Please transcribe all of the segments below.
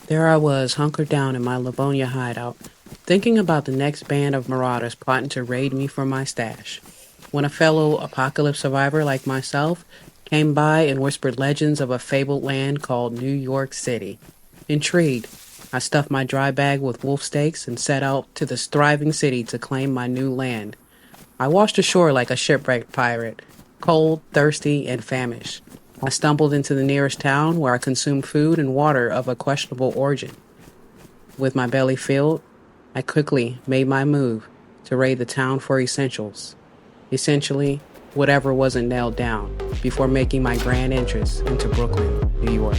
There I was, hunkered down in my Livonia hideout, thinking about the next band of marauders plotting to raid me for my stash, when a fellow apocalypse survivor like myself came by and whispered legends of a fabled land called New York City. Intrigued, I stuffed my dry bag with wolf steaks and set out to this thriving city to claim my new land. I washed ashore like a shipwrecked pirate, cold, thirsty, and famished. I stumbled into the nearest town where I consumed food and water of a questionable origin. With my belly filled, I quickly made my move to raid the town for essentials. Essentially, whatever wasn't nailed down, before making my grand entrance into Brooklyn, New York.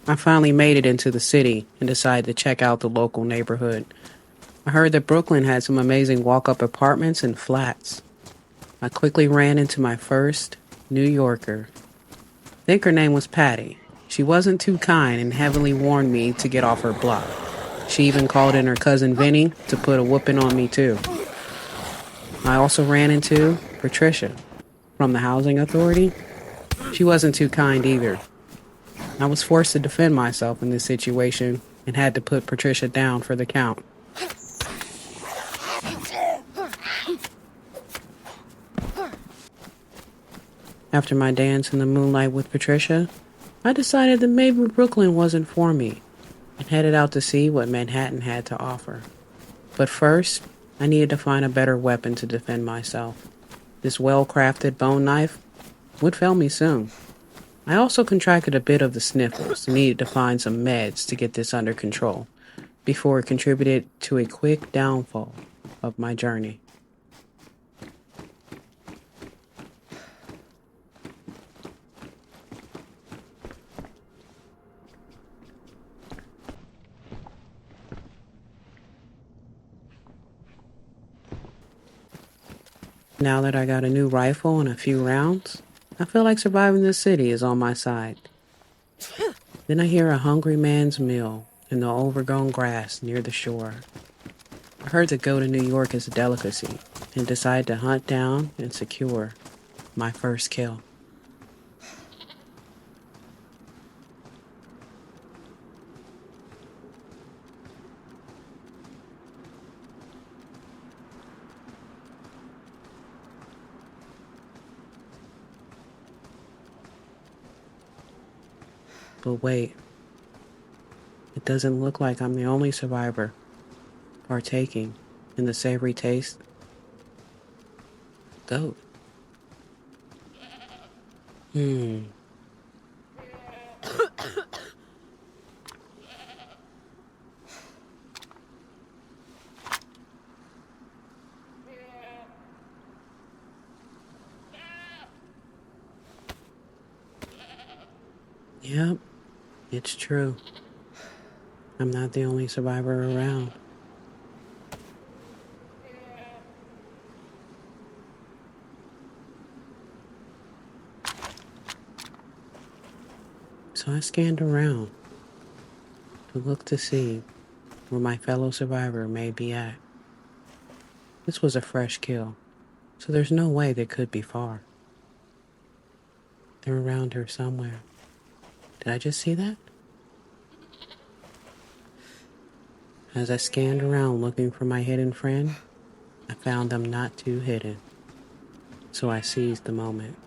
I finally made it into the city and decided to check out the local neighborhood. I heard that Brooklyn had some amazing walk-up apartments and flats. I quickly ran into my first New Yorker. I think her name was Patty. She wasn't too kind and heavily warned me to get off her block. She even called in her cousin Vinny to put a whooping on me too. I also ran into Patricia from the housing authority. She wasn't too kind either. I was forced to defend myself in this situation and had to put Patricia down for the count. After my dance in the moonlight with Patricia, I decided that maybe Brooklyn wasn't for me and headed out to see what Manhattan had to offer. But first, I needed to find a better weapon to defend myself. This well-crafted bone knife would fail me soon. I also contracted a bit of the sniffles and needed to find some meds to get this under control before it contributed to a quick downfall of my journey. Now that I got a new rifle and a few rounds, I feel like surviving this city is on my side. Then I hear a hungry man's meal in the overgrown grass near the shore. I heard that go to New York is a delicacy and decided to hunt down and secure my first kill. But wait, it doesn't look like I'm the only survivor partaking in the savory taste. Goat. Hmm. Yep, it's true. I'm not the only survivor around. So I scanned around to look to see where my fellow survivor may be at. This was a fresh kill, so there's no way they could be far. They're around here somewhere. Did I just see that? As I scanned around looking for my hidden friend, I found them not too hidden. So I seized the moment.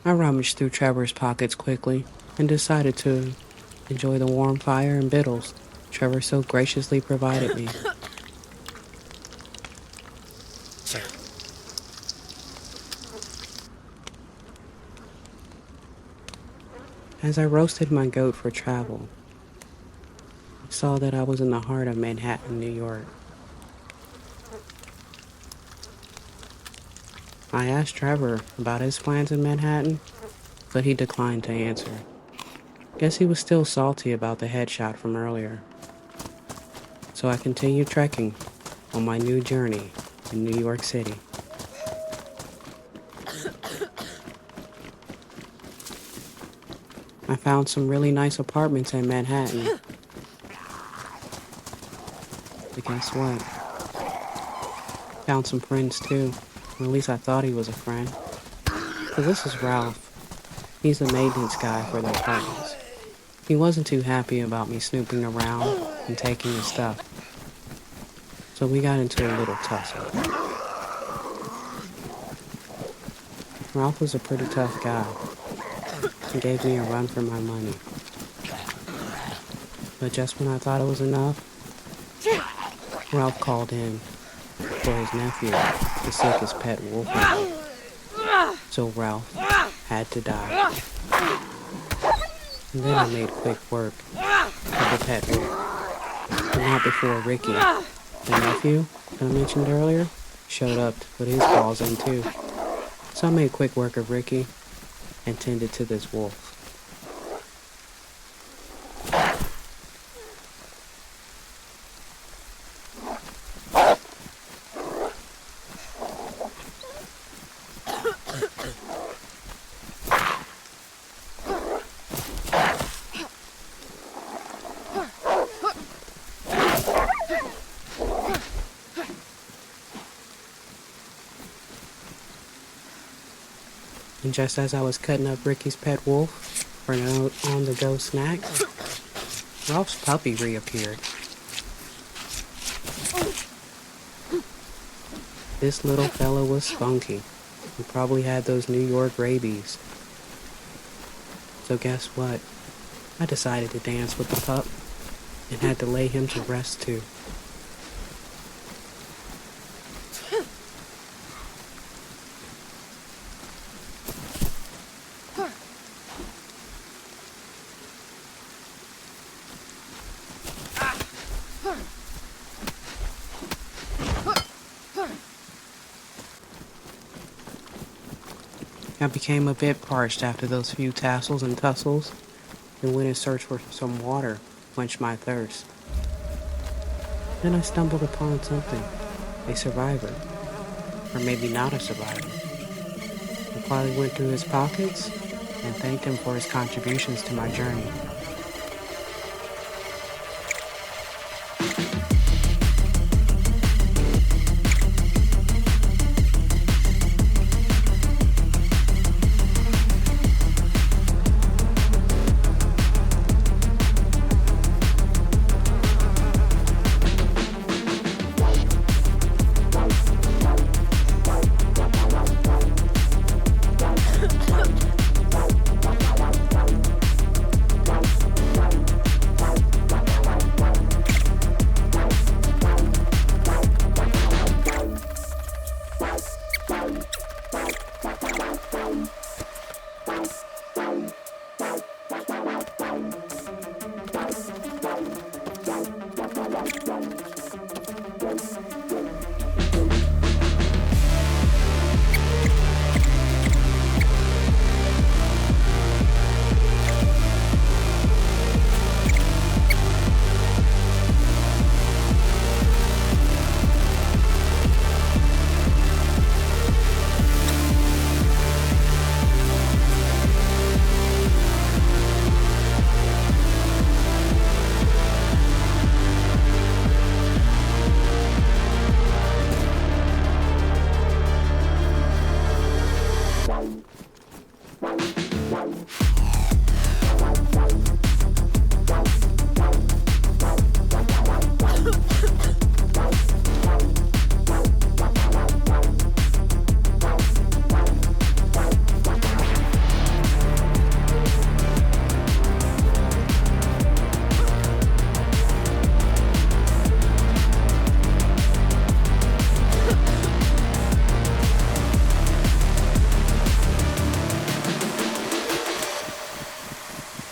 I rummaged through Trevor's pockets quickly and decided to enjoy the warm fire and victuals Trevor so graciously provided me. As I roasted my goat for travel, I saw that I was in the heart of Manhattan, New York. I asked Trevor about his plans in Manhattan, but he declined to answer. Guess he was still salty about the headshot from earlier. So I continued trekking on my new journey in New York City. I found some really nice apartments in Manhattan. But guess what? Found some friends too. Or at least I thought he was a friend. So this is Ralph. He's the maintenance guy for the apartments. He wasn't too happy about me snooping around and taking his stuff. So we got into a little tussle. Ralph was a pretty tough guy. He gave me a run for my money. But just when I thought it was enough, Ralph called in for his nephew to seek his pet wolf out. So Ralph had to die. And then I made quick work of the pet wolf. But not before Ricky, the nephew that I mentioned earlier, showed up to put his paws in too. So I made quick work of Ricky and tended to this wolf. And just as I was cutting up Ricky's pet wolf for an on-the-go snack, Ralph's puppy reappeared. This little fella was spunky. He probably had those New York rabies. So guess what? I decided to dance with the pup and had to lay him to rest too. I became a bit parched after those few tassels and tussles and went in search for some water to quench my thirst. Then I stumbled upon something, a survivor. or maybe not a survivor. I quietly went through his pockets and thanked him for his contributions to my journey.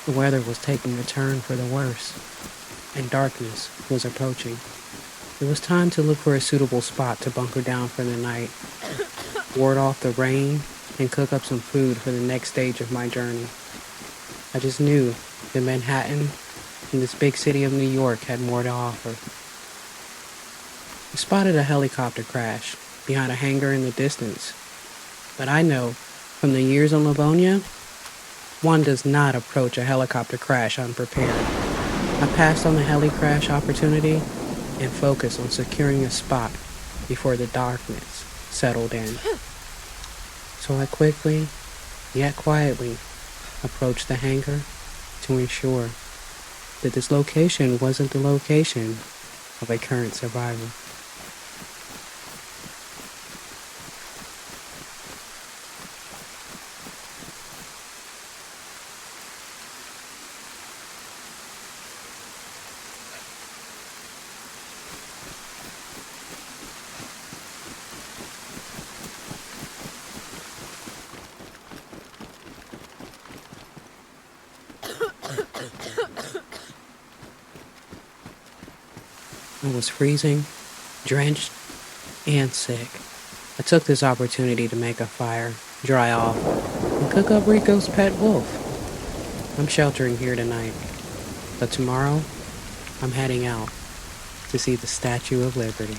The weather was taking a turn for the worse, and darkness was approaching. It was time to look for a suitable spot to bunker down for the night, ward off the rain, and cook up some food for the next stage of my journey. I just knew that Manhattan and this big city of New York had more to offer. I spotted a helicopter crash behind a hangar in the distance, but I know from the years in Livonia, one does not approach a helicopter crash unprepared. I passed on the heli crash opportunity and focused on securing a spot before the darkness settled in. So I quickly, yet quietly, approached the hangar to ensure that this location wasn't the location of a current survivor. I was freezing, drenched, and sick. I took this opportunity to make a fire, dry off, and cook up Rico's pet wolf. I'm sheltering here tonight, but tomorrow I'm heading out to see the Statue of Liberty.